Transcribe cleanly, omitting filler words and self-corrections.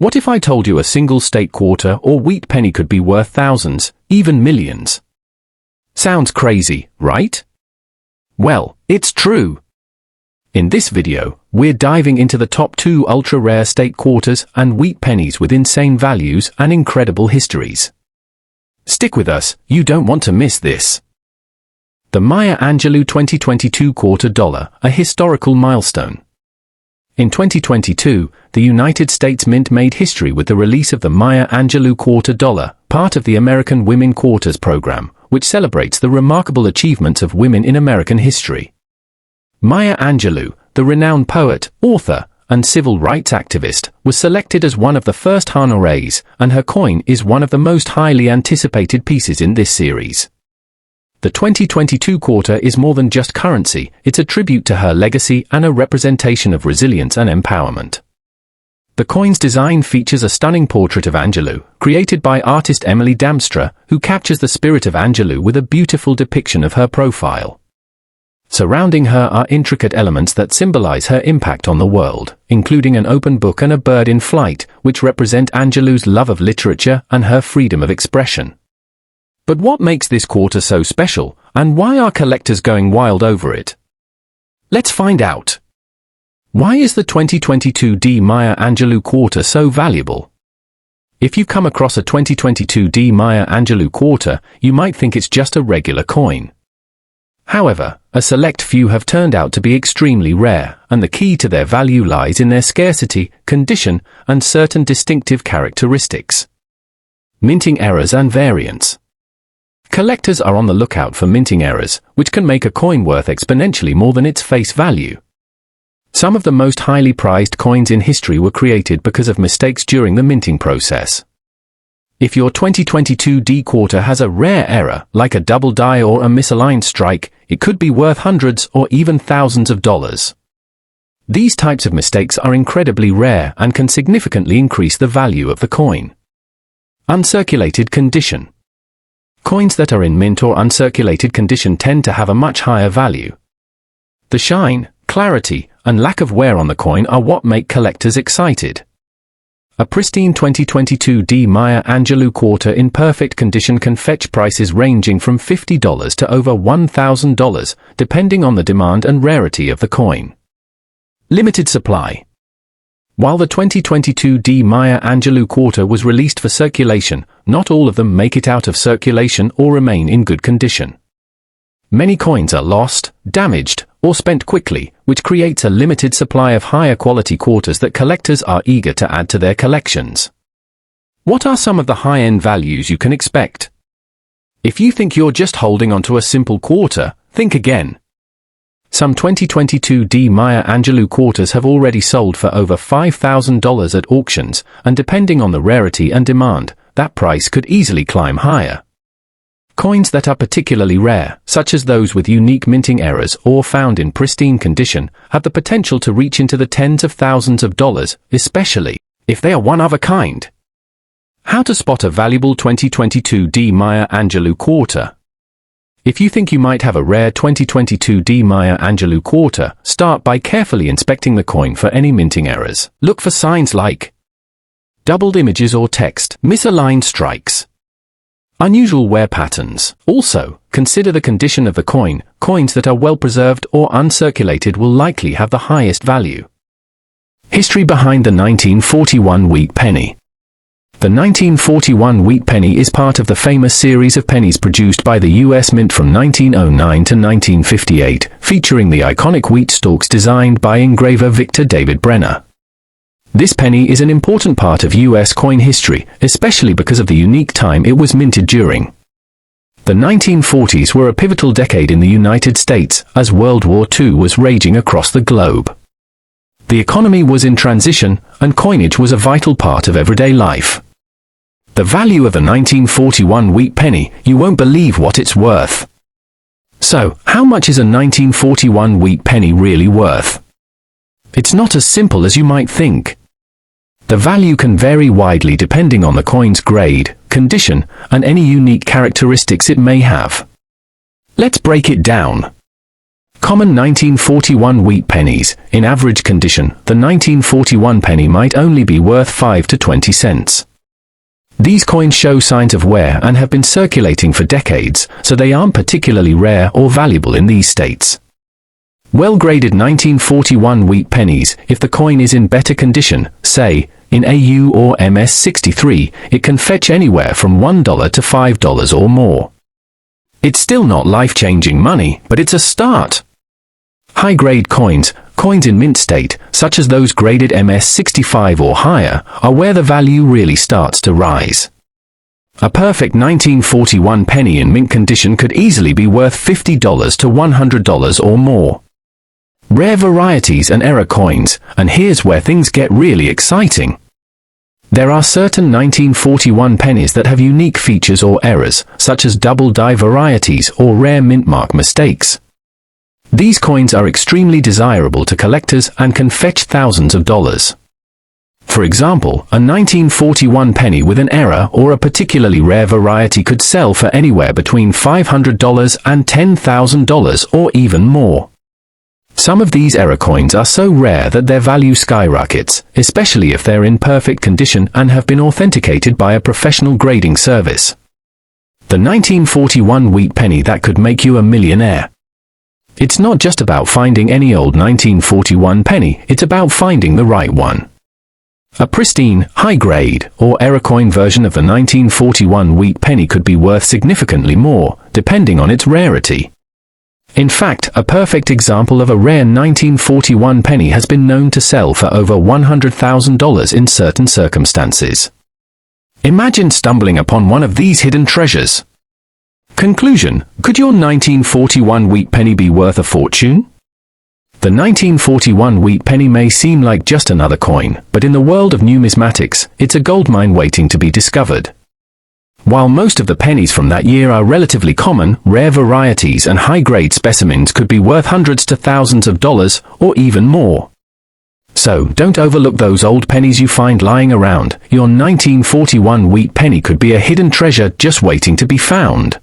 What if I told you a single state quarter or wheat penny could be worth thousands, even millions? Sounds crazy, right? Well, it's true. In this video, we're diving into the top 2 ultra-rare state quarters and wheat pennies with insane values and incredible histories. Stick with us, you don't want to miss this. The Maya Angelou 2022 quarter dollar, a historical milestone. In 2022, the United States Mint made history with the release of the Maya Angelou quarter dollar, part of the American Women Quarters program, which celebrates the remarkable achievements of women in American history. Maya Angelou, the renowned poet, author, and civil rights activist, was selected as one of the first honorees, and her coin is one of the most highly anticipated pieces in this series. The 2022 quarter is more than just currency, it's a tribute to her legacy and a representation of resilience and empowerment. The coin's design features a stunning portrait of Angelou, created by artist Emily Damstra, who captures the spirit of Angelou with a beautiful depiction of her profile. Surrounding her are intricate elements that symbolize her impact on the world, including an open book and a bird in flight, which represent Angelou's love of literature and her freedom of expression. But what makes this quarter so special, and why are collectors going wild over it? Let's find out. Why is the 2022 Maya Angelou quarter so valuable? If you come across a 2022 Maya Angelou quarter, you might think it's just a regular coin. However, a select few have turned out to be extremely rare, and the key to their value lies in their scarcity, condition, and certain distinctive characteristics. Minting errors and variants. Collectors are on the lookout for minting errors, which can make a coin worth exponentially more than its face value. Some of the most highly prized coins in history were created because of mistakes during the minting process. If your 2022 quarter has a rare error, like a double die or a misaligned strike, it could be worth hundreds or even thousands of dollars. These types of mistakes are incredibly rare and can significantly increase the value of the coin. Uncirculated condition. Coins that are in mint or uncirculated condition tend to have a much higher value. The shine, clarity, and lack of wear on the coin are what make collectors excited. A pristine 2022 Maya Angelou quarter in perfect condition can fetch prices ranging from $50 to over $1,000, depending on the demand and rarity of the coin. Limited supply. While the 2022 Maya Angelou quarter was released for circulation, not all of them make it out of circulation or remain in good condition. Many coins are lost, damaged, or spent quickly, which creates a limited supply of higher quality quarters that collectors are eager to add to their collections. What are some of the high-end values you can expect? If you think you're just holding onto a simple quarter, think again. Some 2022 Maya Angelou quarters have already sold for over $5,000 at auctions, and depending on the rarity and demand, that price could easily climb higher. Coins that are particularly rare, such as those with unique minting errors or found in pristine condition, have the potential to reach into the tens of thousands of dollars, especially if they are one of a kind. How to spot a valuable 2022 Maya Angelou quarter. If you think you might have a rare 2022 Maya Angelou quarter, start by carefully inspecting the coin for any minting errors. Look for signs like doubled images or text, misaligned strikes, unusual wear patterns. Also, consider the condition of the coin. Coins that are well preserved or uncirculated will likely have the highest value. History behind the 1941 wheat penny. The 1941 wheat penny is part of the famous series of pennies produced by the U.S. Mint from 1909 to 1958, featuring the iconic wheat stalks designed by engraver Victor David Brenner. This penny is an important part of U.S. coin history, especially because of the unique time it was minted during. The 1940s were a pivotal decade in the United States, as World War II was raging across the globe. The economy was in transition, and coinage was a vital part of everyday life. The value of the 1941 wheat penny, you won't believe what it's worth. So, how much is a 1941 wheat penny really worth? It's not as simple as you might think. The value can vary widely depending on the coin's grade, condition, and any unique characteristics it may have. Let's break it down. Common 1941 wheat pennies. In average condition, the 1941 penny might only be worth 5 to 20 cents. These coins show signs of wear and have been circulating for decades, so they aren't particularly rare or valuable in these states. Well-graded 1941 wheat pennies. If the coin is in better condition, say, in AU or MS63, it can fetch anywhere from $1 to $5 or more. It's still not life-changing money, but it's a start. High-grade coins, coins in mint state, such as those graded MS65 or higher, are where the value really starts to rise. A perfect 1941 penny in mint condition could easily be worth $50 to $100 or more. Rare varieties and error coins, and here's where things get really exciting. There are certain 1941 pennies that have unique features or errors, such as double die varieties or rare mint mark mistakes. These coins are extremely desirable to collectors and can fetch thousands of dollars. For example, a 1941 penny with an error or a particularly rare variety could sell for anywhere between $500 and $10,000 or even more. Some of these error coins are so rare that their value skyrockets, especially if they're in perfect condition and have been authenticated by a professional grading service. The 1941 wheat penny that could make you a millionaire. It's not just about finding any old 1941 penny, it's about finding the right one. A pristine, high-grade, or error coin version of the 1941 wheat penny could be worth significantly more, depending on its rarity. In fact, a perfect example of a rare 1941 penny has been known to sell for over $100,000 in certain circumstances. Imagine stumbling upon one of these hidden treasures. Conclusion: could your 1941 wheat penny be worth a fortune? The 1941 wheat penny may seem like just another coin, but in the world of numismatics, it's a goldmine waiting to be discovered. While most of the pennies from that year are relatively common, rare varieties and high-grade specimens could be worth hundreds to thousands of dollars, or even more. So, don't overlook those old pennies you find lying around. Your 1941 wheat penny could be a hidden treasure just waiting to be found.